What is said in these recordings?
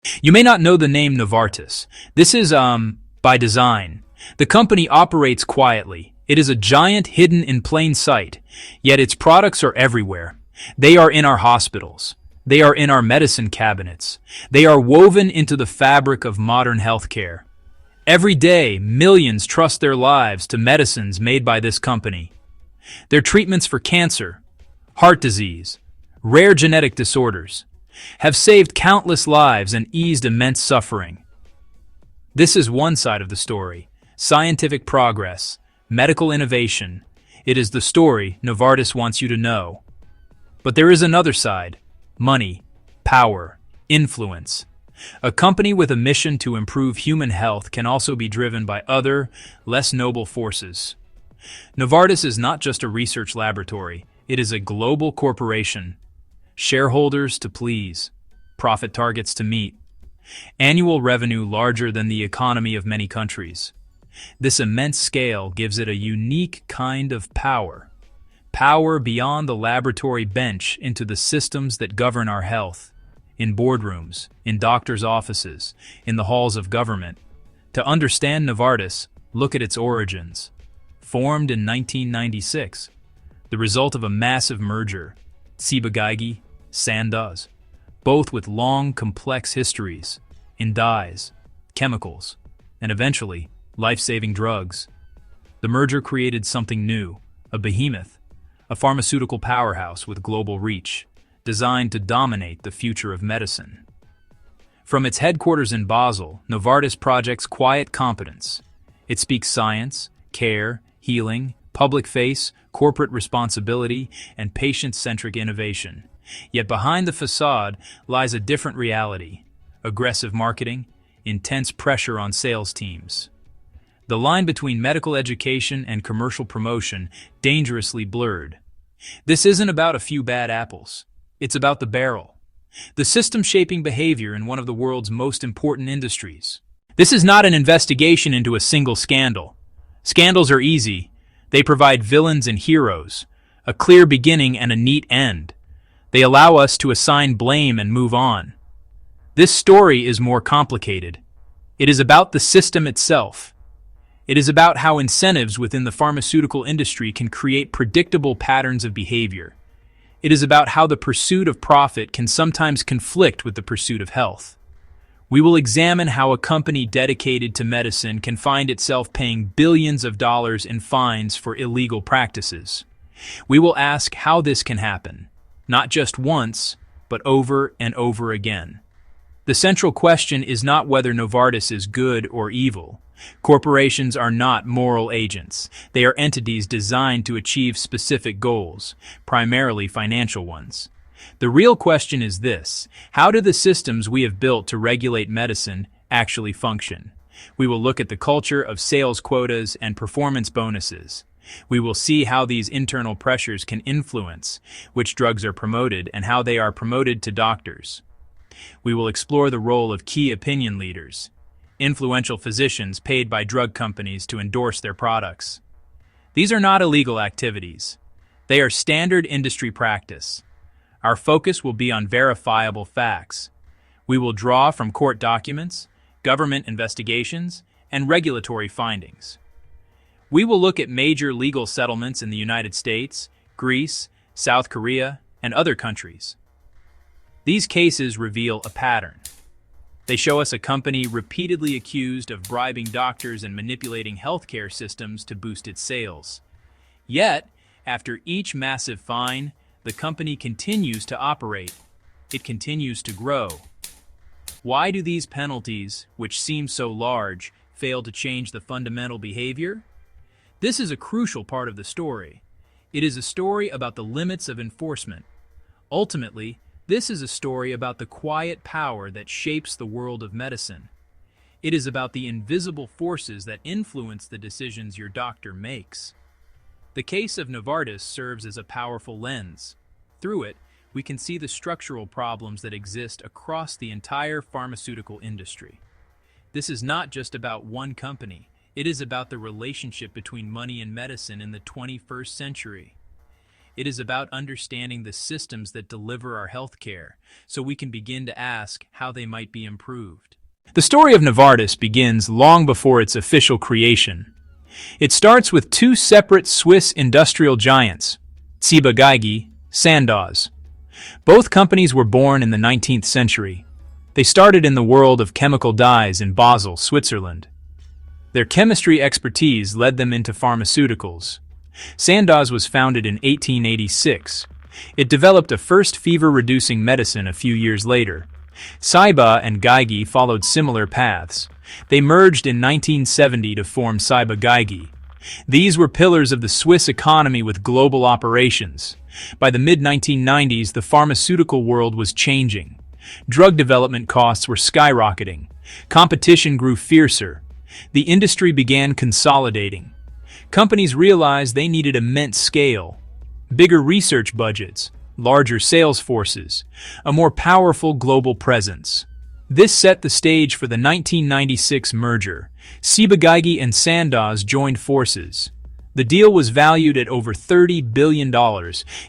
You may not know the name Novartis. This is, by design. The company operates quietly. It is a giant hidden in plain sight, yet its products are everywhere. They are in our hospitals. They are in our medicine cabinets. They are woven into the fabric of modern healthcare. Every day, millions trust their lives to medicines made by this company. Their treatments for cancer, heart disease, rare genetic disorders have saved countless lives and eased immense suffering. This is one side of the story: scientific progress, medical innovation. It is the story Novartis wants you to know. But there is another side: money, power, influence. A company with a mission to improve human health can also be driven by other, less noble forces. Novartis is not just a research laboratory, it is a global corporation. Shareholders to please, profit targets to meet, annual revenue larger than the economy of many countries. This immense scale gives it a unique kind of power. Power beyond the laboratory bench into the systems that govern our health. In boardrooms, in doctors' offices, in the halls of government. To understand Novartis, look at its origins. Formed in 1996, the result of a massive merger, Ciba-Geigy, Sandoz, both with long, complex histories in dyes, chemicals, and eventually life-saving drugs. The merger created something new, a behemoth, a pharmaceutical powerhouse with global reach, designed to dominate the future of medicine. From its headquarters in Basel, Novartis projects quiet competence. It speaks science, care, healing, public face, corporate responsibility, and patient-centric innovation. Yet behind the facade lies a different reality: aggressive marketing, intense pressure on sales teams. The line between medical education and commercial promotion dangerously blurred. This isn't about a few bad apples. It's about the barrel. The system shaping behavior in one of the world's most important industries. This is not an investigation into a single scandal. Scandals are easy. They provide villains and heroes, a clear beginning and a neat end. They allow us to assign blame and move on. This story is more complicated. It is about the system itself. It is about how incentives within the pharmaceutical industry can create predictable patterns of behavior. It is about how the pursuit of profit can sometimes conflict with the pursuit of health. We will examine how a company dedicated to medicine can find itself paying billions of dollars in fines for illegal practices. We will ask how this can happen, not just once, but over and over again. The central question is not whether Novartis is good or evil. Corporations are not moral agents. They are entities designed to achieve specific goals, primarily financial ones. The real question is this: how do the systems we have built to regulate medicine actually function? We will look at the culture of sales quotas and performance bonuses. We will see how these internal pressures can influence which drugs are promoted and how they are promoted to doctors. We will explore the role of key opinion leaders, influential physicians paid by drug companies to endorse their products. These are not illegal activities. They are standard industry practice. Our focus will be on verifiable facts. We will draw from court documents, government investigations, and regulatory findings. We will look at major legal settlements in the United States, Greece, South Korea, and other countries. These cases reveal a pattern. They show us a company repeatedly accused of bribing doctors and manipulating healthcare systems to boost its sales. Yet, after each massive fine, the company continues to operate. It continues to grow. Why do these penalties, which seem so large, fail to change the fundamental behavior? This is a crucial part of the story. It is a story about the limits of enforcement. Ultimately, this is a story about the quiet power that shapes the world of medicine. It is about the invisible forces that influence the decisions your doctor makes. The case of Novartis serves as a powerful lens. Through it, we can see the structural problems that exist across the entire pharmaceutical industry. This is not just about one company. It is about the relationship between money and medicine in the 21st century. It is about understanding the systems that deliver our healthcare, so we can begin to ask how they might be improved. The story of Novartis begins long before its official creation. It starts with two separate Swiss industrial giants, Ciba-Geigy, Sandoz. Both companies were born in the 19th century. They started in the world of chemical dyes in Basel, Switzerland. Their chemistry expertise led them into pharmaceuticals. Sandoz was founded in 1886. It developed a first fever-reducing medicine a few years later. Ciba and Geigy followed similar paths. They merged in 1970 to form Ciba-Geigy. These were pillars of the Swiss economy with global operations. By the mid-1990s, the pharmaceutical world was changing. Drug development costs were skyrocketing. Competition grew fiercer. The industry began consolidating. Companies realized they needed immense scale, bigger research budgets, larger sales forces, a more powerful global presence. This set the stage for the 1996 merger. Ciba-Geigy and Sandoz joined forces. The deal was valued at over $30 billion.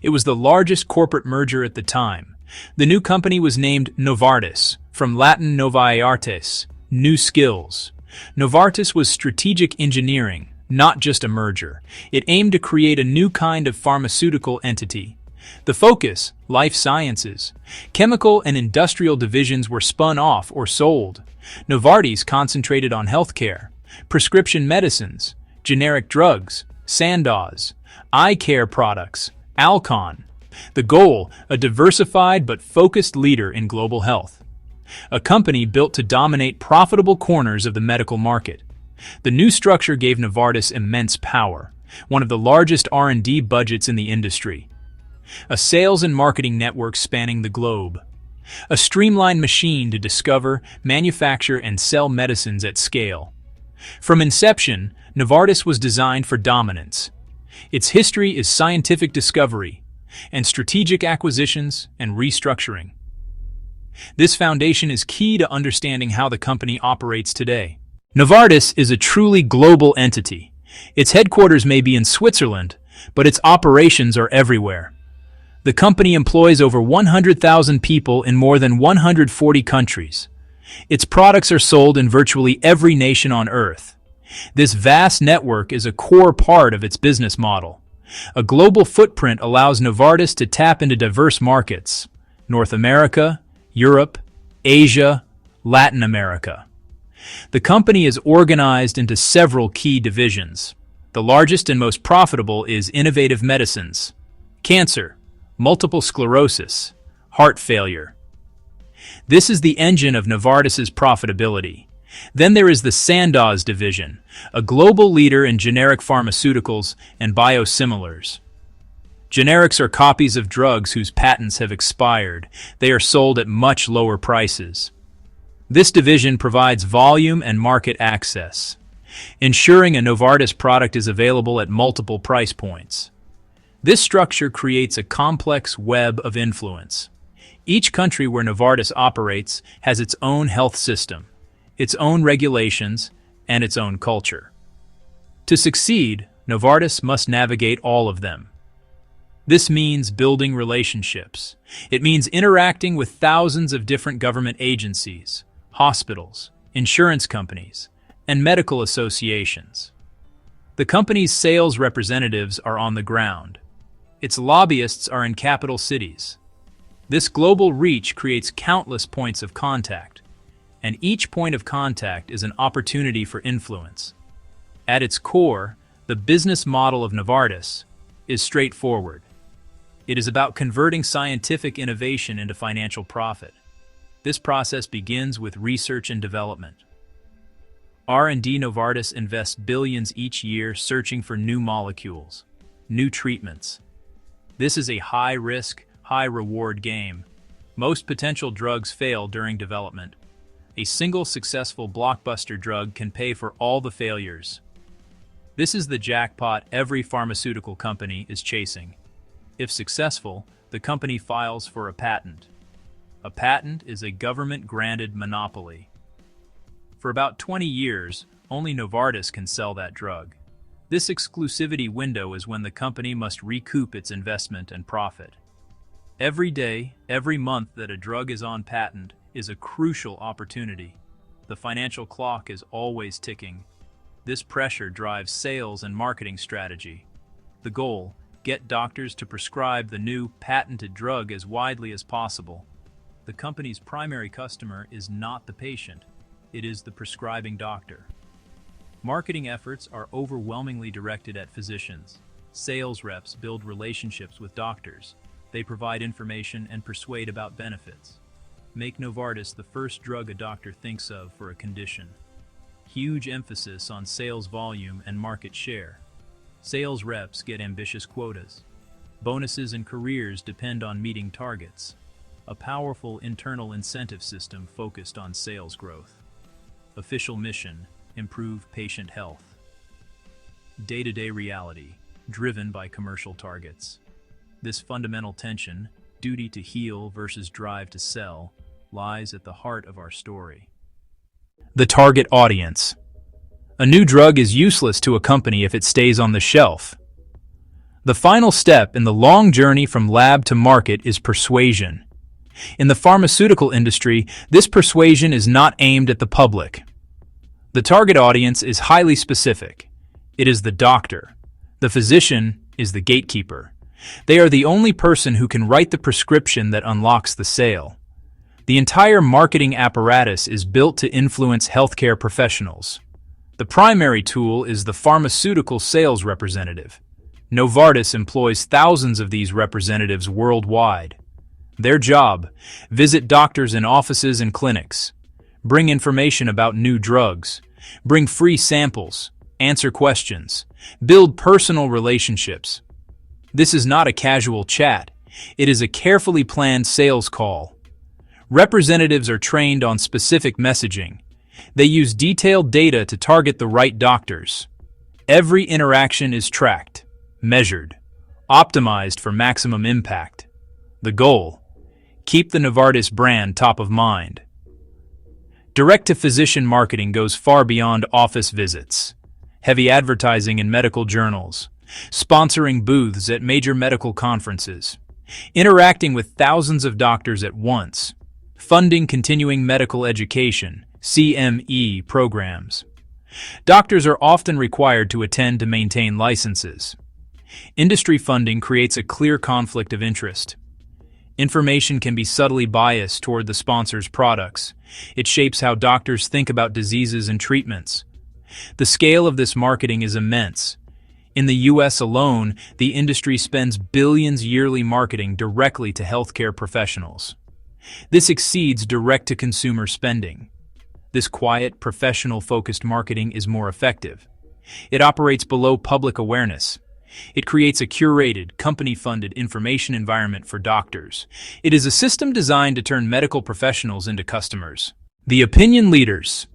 It was the largest corporate merger at the time. The new company was named Novartis, from Latin novae artes, new skills. Novartis was strategic engineering, not just a merger. It aimed to create a new kind of pharmaceutical entity. The focus, life sciences. Chemical and industrial divisions were spun off or sold. Novartis concentrated on healthcare, prescription medicines, generic drugs, Sandoz, eye care products, Alcon. The goal, a diversified but focused leader in global health. A company built to dominate profitable corners of the medical market. The new structure gave Novartis immense power, one of the largest R&D budgets in the industry. A sales and marketing network spanning the globe. A streamlined machine to discover, manufacture, and sell medicines at scale. From inception, Novartis was designed for dominance. Its history is scientific discovery, and strategic acquisitions and restructuring. This foundation is key to understanding how the company operates today. Novartis is a truly global entity. Its headquarters may be in Switzerland, but its operations are everywhere. The company employs over 100,000 people in more than 140 countries. Its products are sold in virtually every nation on Earth. This vast network is a core part of its business model. A global footprint allows Novartis to tap into diverse markets: North America, Europe, Asia, Latin America. The company is organized into several key divisions. The largest and most profitable is Innovative Medicines, Cancer, Multiple Sclerosis, Heart Failure. This is the engine of Novartis's profitability. Then there is the Sandoz division, a global leader in generic pharmaceuticals and biosimilars. Generics are copies of drugs whose patents have expired. They are sold at much lower prices. This division provides volume and market access, ensuring a Novartis product is available at multiple price points. This structure creates a complex web of influence. Each country where Novartis operates has its own health system, its own regulations, and its own culture. To succeed, Novartis must navigate all of them. This means building relationships. It means interacting with thousands of different government agencies, hospitals, insurance companies, and medical associations. The company's sales representatives are on the ground. Its lobbyists are in capital cities. This global reach creates countless points of contact, and each point of contact is an opportunity for influence. At its core, the business model of Novartis is straightforward. It is about converting scientific innovation into financial profit. This process begins with research and development. R&D Novartis invests billions each year searching for new molecules, new treatments. This is a high-risk, high-reward game. Most potential drugs fail during development. A single successful blockbuster drug can pay for all the failures. This is the jackpot every pharmaceutical company is chasing. If successful, the company files for a patent. A patent is a government-granted monopoly. For about 20 years, only Novartis can sell that drug. This exclusivity window is when the company must recoup its investment and profit. Every day, every month that a drug is on patent is a crucial opportunity. The financial clock is always ticking. This pressure drives sales and marketing strategy. The goal: get doctors to prescribe the new patented drug as widely as possible. The company's primary customer is not the patient, it is the prescribing doctor. Marketing efforts are overwhelmingly directed at physicians. Sales reps build relationships with doctors. They provide information and persuade about benefits. Make Novartis the first drug a doctor thinks of for a condition. Huge emphasis on sales volume and market share. Sales reps get ambitious quotas. Bonuses and careers depend on meeting targets. A powerful internal incentive system focused on sales growth. Official mission: improve patient health. Day-to-day reality, driven by commercial targets. This fundamental tension, duty to heal versus drive to sell, lies at the heart of our story. The target audience. A new drug is useless to a company if it stays on the shelf. The final step in the long journey from lab to market is persuasion. In the pharmaceutical industry, this persuasion is not aimed at the public. The target audience is highly specific. It is the doctor. The physician is the gatekeeper. They are the only person who can write the prescription that unlocks the sale. The entire marketing apparatus is built to influence healthcare professionals. The primary tool is the pharmaceutical sales representative. Novartis employs thousands of these representatives worldwide. Their job: visit doctors in offices and clinics, bring information about new drugs, bring free samples, answer questions, build personal relationships. This is not a casual chat. It is a carefully planned sales call. Representatives are trained on specific messaging. They use detailed data to target the right doctors. Every interaction is tracked, measured, optimized for maximum impact. The goal: keep the Novartis brand top of mind. Direct-to-physician marketing goes far beyond office visits. Heavy advertising in medical journals, sponsoring booths at major medical conferences, interacting with thousands of doctors at once, funding continuing medical education, CME programs. Doctors are often required to attend to maintain licenses. Industry funding creates a clear conflict of interest. Information can be subtly biased toward the sponsor's products. It shapes how doctors think about diseases and treatments. The scale of this marketing is immense. In the US alone, the industry spends billions yearly marketing directly to healthcare professionals. This exceeds direct-to-consumer spending. This quiet, professional-focused marketing is more effective. It operates below public awareness. It creates a curated, company-funded information environment for doctors. It is a system designed to turn medical professionals into customers. The opinion leaders.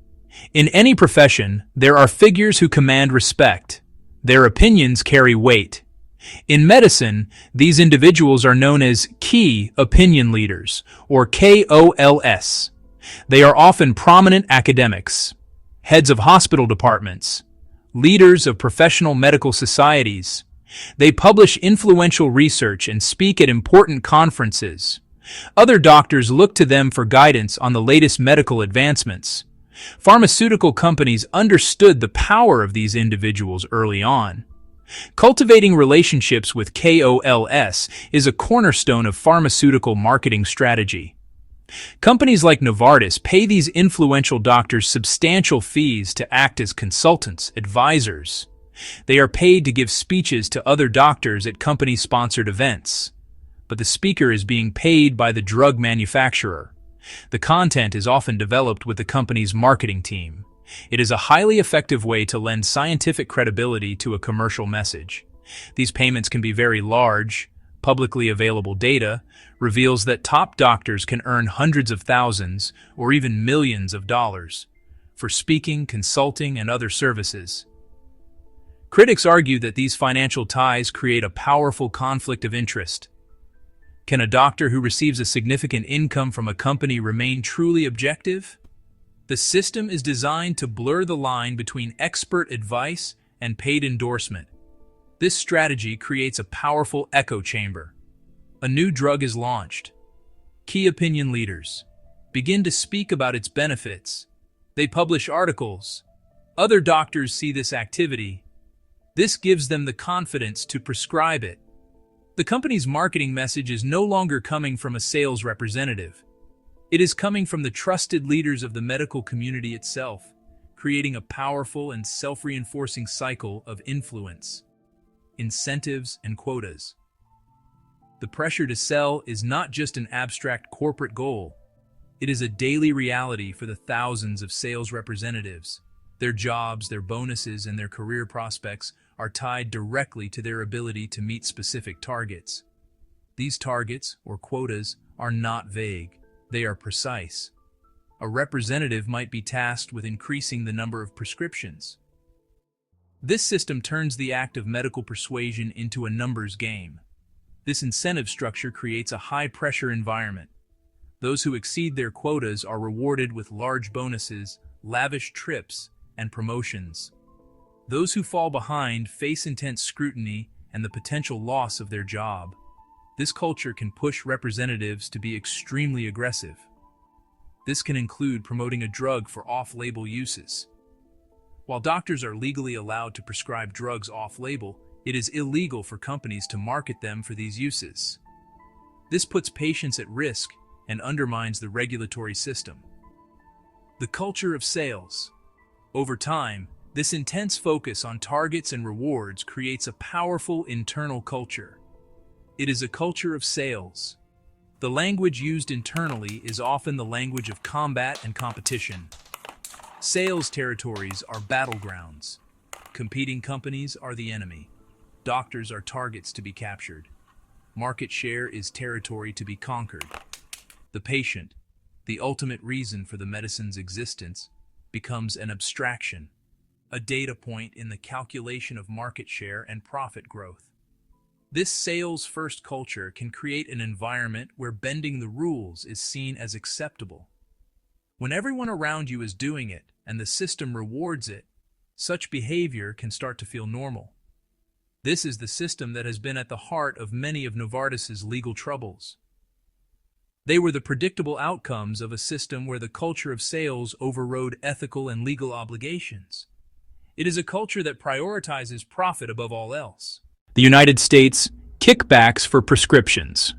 In any profession, there are figures who command respect. Their opinions carry weight. In medicine, these individuals are known as key opinion leaders, or KOLs. They are often prominent academics, heads of hospital departments, leaders of professional medical societies. They publish influential research and speak at important conferences. Other doctors look to them for guidance on the latest medical advancements. Pharmaceutical companies understood the power of these individuals early on. Cultivating relationships with KOLs is a cornerstone of pharmaceutical marketing strategy. Companies like Novartis pay these influential doctors substantial fees to act as consultants, advisors. They are paid to give speeches to other doctors at company-sponsored events. But the speaker is being paid by the drug manufacturer. The content is often developed with the company's marketing team. It is a highly effective way to lend scientific credibility to a commercial message. These payments can be very large. Publicly available data reveals that top doctors can earn hundreds of thousands or even millions of dollars for speaking, consulting, and other services. Critics argue that these financial ties create a powerful conflict of interest. Can a doctor who receives a significant income from a company remain truly objective? The system is designed to blur the line between expert advice and paid endorsement. This strategy creates a powerful echo chamber. A new drug is launched. Key opinion leaders begin to speak about its benefits. They publish articles. Other doctors see this activity. This gives them the confidence to prescribe it. The company's marketing message is no longer coming from a sales representative. It is coming from the trusted leaders of the medical community itself, creating a powerful and self-reinforcing cycle of influence, incentives, and quotas. The pressure to sell is not just an abstract corporate goal. It is a daily reality for the thousands of sales representatives. Their jobs, their bonuses, and their career prospects are tied directly to their ability to meet specific targets. These targets, or quotas, are not vague. They are precise. A representative might be tasked with increasing the number of prescriptions. This system turns the act of medical persuasion into a numbers game. This incentive structure creates a high-pressure environment. Those who exceed their quotas are rewarded with large bonuses, lavish trips, and promotions. Those who fall behind face intense scrutiny and the potential loss of their job. This culture can push representatives to be extremely aggressive. This can include promoting a drug for off-label uses. While doctors are legally allowed to prescribe drugs off-label, it is illegal for companies to market them for these uses. This puts patients at risk and undermines the regulatory system. The culture of sales. Over time, this intense focus on targets and rewards creates a powerful internal culture. It is a culture of sales. The language used internally is often the language of combat and competition. Sales territories are battlegrounds. Competing companies are the enemy. Doctors are targets to be captured. Market share is territory to be conquered. The patient, the ultimate reason for the medicine's existence, becomes an abstraction, a data point in the calculation of market share and profit growth. This sales-first culture can create an environment where bending the rules is seen as acceptable. When everyone around you is doing it and the system rewards it, such behavior can start to feel normal. This is the system that has been at the heart of many of Novartis's legal troubles. They were the predictable outcomes of a system where the culture of sales overrode ethical and legal obligations. It is a culture that prioritizes profit above all else. The United States, kickbacks for prescriptions.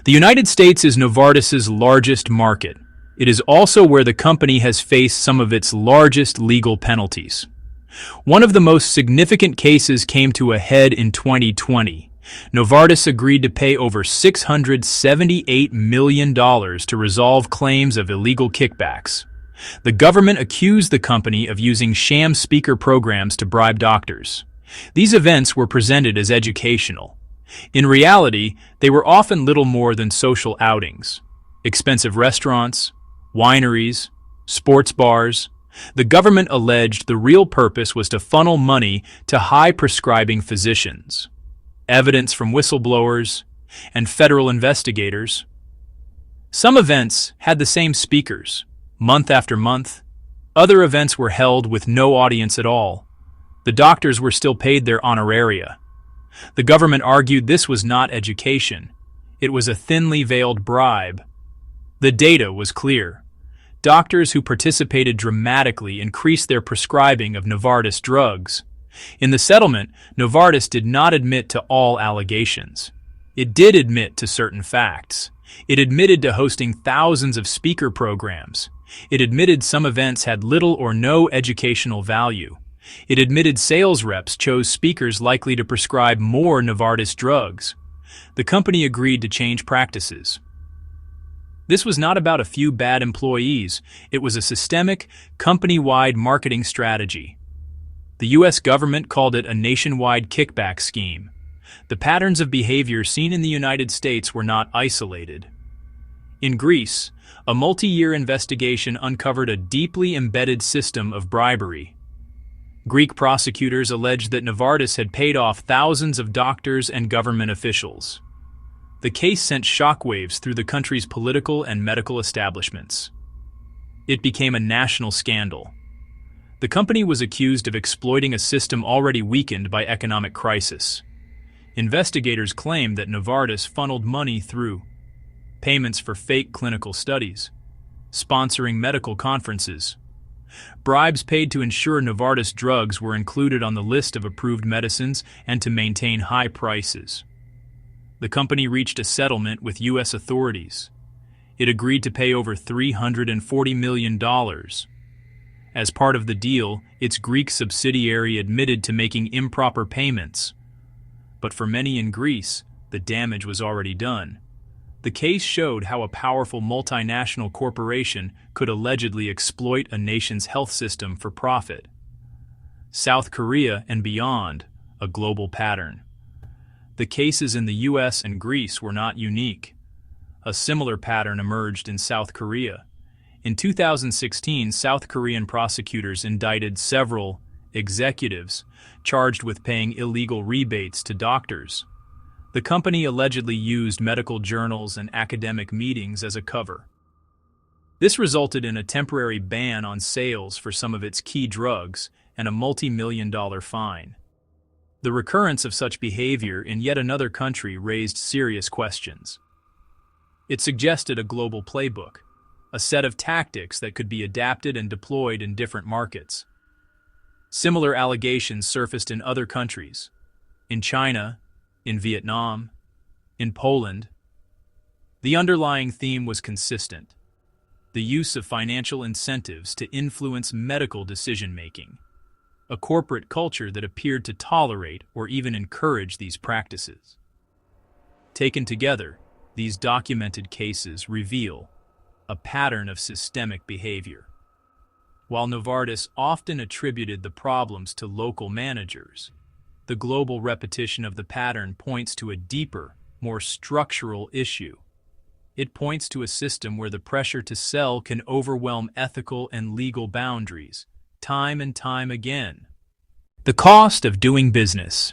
The United States is Novartis's largest market. It is also where the company has faced some of its largest legal penalties. One of the most significant cases came to a head in 2020. Novartis agreed to pay over $678 million to resolve claims of illegal kickbacks. The government accused the company of using sham speaker programs to bribe doctors. These events were presented as educational. In reality, they were often little more than social outings. Expensive restaurants, wineries, sports bars. The government alleged the real purpose was to funnel money to high-prescribing physicians. Evidence from whistleblowers and federal investigators. Some events had the same speakers, month after month. Other events were held with no audience at all. The doctors were still paid their honoraria. The government argued this was not education. It was a thinly veiled bribe. The data was clear. Doctors who participated dramatically increased their prescribing of Novartis drugs. In the settlement, Novartis did not admit to all allegations. It did admit to certain facts. It admitted to hosting thousands of speaker programs. It admitted some events had little or no educational value. It admitted sales reps chose speakers likely to prescribe more Novartis drugs. The company agreed to change practices. This was not about a few bad employees. It was a systemic, company-wide marketing strategy. The U.S. government called it a nationwide kickback scheme. The patterns of behavior seen in the United States were not isolated. In Greece, a multi-year investigation uncovered a deeply embedded system of bribery. Greek prosecutors alleged that Novartis had paid off thousands of doctors and government officials. The case sent shockwaves through the country's political and medical establishments. It became a national scandal. The company was accused of exploiting a system already weakened by economic crisis. Investigators claimed that Novartis funneled money through payments for fake clinical studies, sponsoring medical conferences, bribes paid to ensure Novartis drugs were included on the list of approved medicines and to maintain high prices. The company reached a settlement with U.S. authorities. It agreed to pay over $340 million. As part of the deal, its Greek subsidiary admitted to making improper payments. But for many in Greece, the damage was already done. The case showed how a powerful multinational corporation could allegedly exploit a nation's health system for profit. South Korea and beyond, a global pattern. The cases in the U.S. and Greece were not unique. A similar pattern emerged in South Korea. In 2016, South Korean prosecutors indicted several executives charged with paying illegal rebates to doctors. The company allegedly used medical journals and academic meetings as a cover. This resulted in a temporary ban on sales for some of its key drugs and a multi-million-dollar fine. The recurrence of such behavior in yet another country raised serious questions. It suggested a global playbook, a set of tactics that could be adapted and deployed in different markets. Similar allegations surfaced in other countries, in China, in Vietnam, in Poland. The underlying theme was consistent: the use of financial incentives to influence medical decision-making, a corporate culture that appeared to tolerate or even encourage these practices. Taken together, these documented cases reveal a pattern of systemic behavior. While Novartis often attributed the problems to local managers, the global repetition of the pattern points to a deeper, more structural issue. It points to a system where the pressure to sell can overwhelm ethical and legal boundaries, time and time again. The cost of doing business.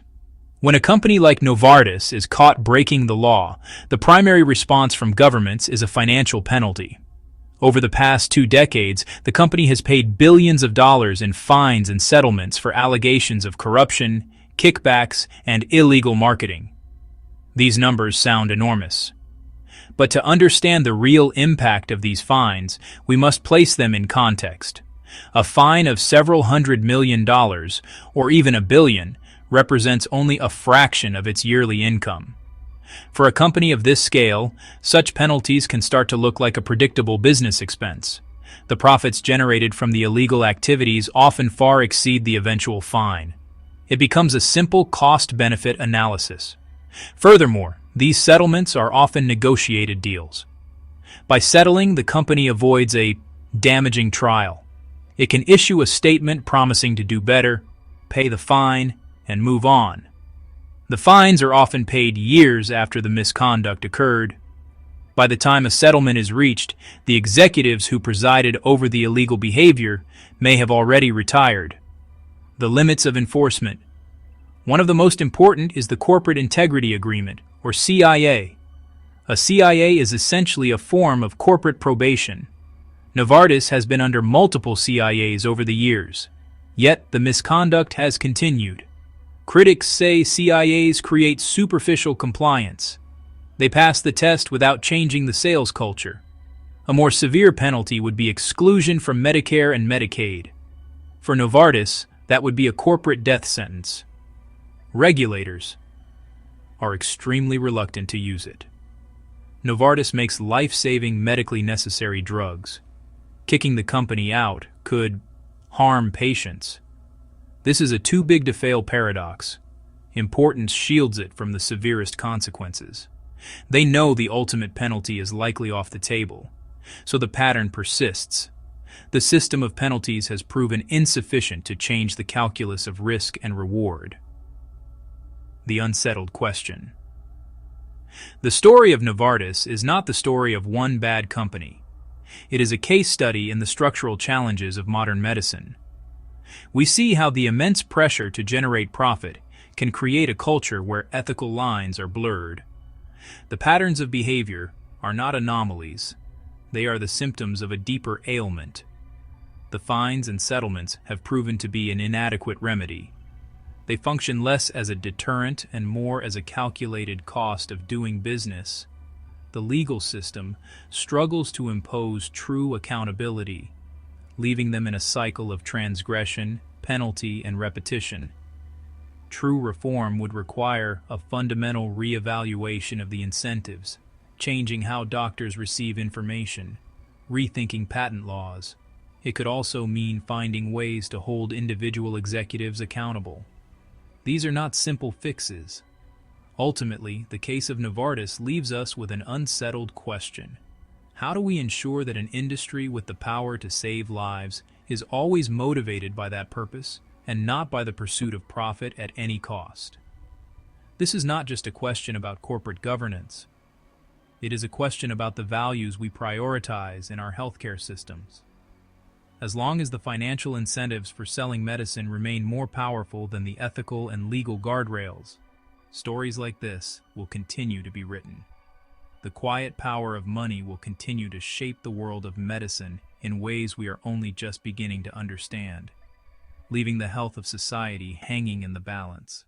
When a company like Novartis is caught breaking the law, the primary response from governments is a financial penalty. Over the past 2 decades, the company has paid billions of dollars in fines and settlements for allegations of corruption, kickbacks, and illegal marketing. These numbers sound enormous. But to understand the real impact of these fines, we must place them in context. A fine of several $100 million, or even $1 billion, represents only a fraction of its yearly income. For a company of this scale, such penalties can start to look like a predictable business expense. The profits generated from the illegal activities often far exceed the eventual fine. It becomes a simple cost-benefit analysis. Furthermore, these settlements are often negotiated deals. By settling, the company avoids a damaging trial. It can issue a statement promising to do better, pay the fine, and move on. The fines are often paid years after the misconduct occurred. By the time a settlement is reached, the executives who presided over the illegal behavior may have already retired. The limits of enforcement. One of the most important is the Corporate Integrity Agreement, or CIA. A CIA is essentially a form of corporate probation. Novartis has been under multiple CIAs over the years, yet the misconduct has continued. Critics say CIAs create superficial compliance. They pass the test without changing the sales culture. A more severe penalty would be exclusion from Medicare and Medicaid. For Novartis, that would be a corporate death sentence. Regulators are extremely reluctant to use it. Novartis makes life-saving medically necessary drugs. Kicking the company out could harm patients. This is a too-big-to-fail paradox. Importance shields it from the severest consequences. They know the ultimate penalty is likely off the table, so the pattern persists. The system of penalties has proven insufficient to change the calculus of risk and reward. The unsettled question. The story of Novartis is not the story of one bad company. It is a case study in the structural challenges of modern medicine. We see how the immense pressure to generate profit can create a culture where ethical lines are blurred. The patterns of behavior are not anomalies. They are the symptoms of a deeper ailment. The fines and settlements have proven to be an inadequate remedy. They function less as a deterrent and more as a calculated cost of doing business. The legal system struggles to impose true accountability, leaving them in a cycle of transgression, penalty, and repetition. True reform would require a fundamental reevaluation of the incentives, changing how doctors receive information, rethinking patent laws. It could also mean finding ways to hold individual executives accountable. These are not simple fixes. Ultimately, the case of Novartis leaves us with an unsettled question. How do we ensure that an industry with the power to save lives is always motivated by that purpose and not by the pursuit of profit at any cost? This is not just a question about corporate governance. It is a question about the values we prioritize in our healthcare systems. As long as the financial incentives for selling medicine remain more powerful than the ethical and legal guardrails, stories like this will continue to be written. The quiet power of money will continue to shape the world of medicine in ways we are only just beginning to understand, leaving the health of society hanging in the balance.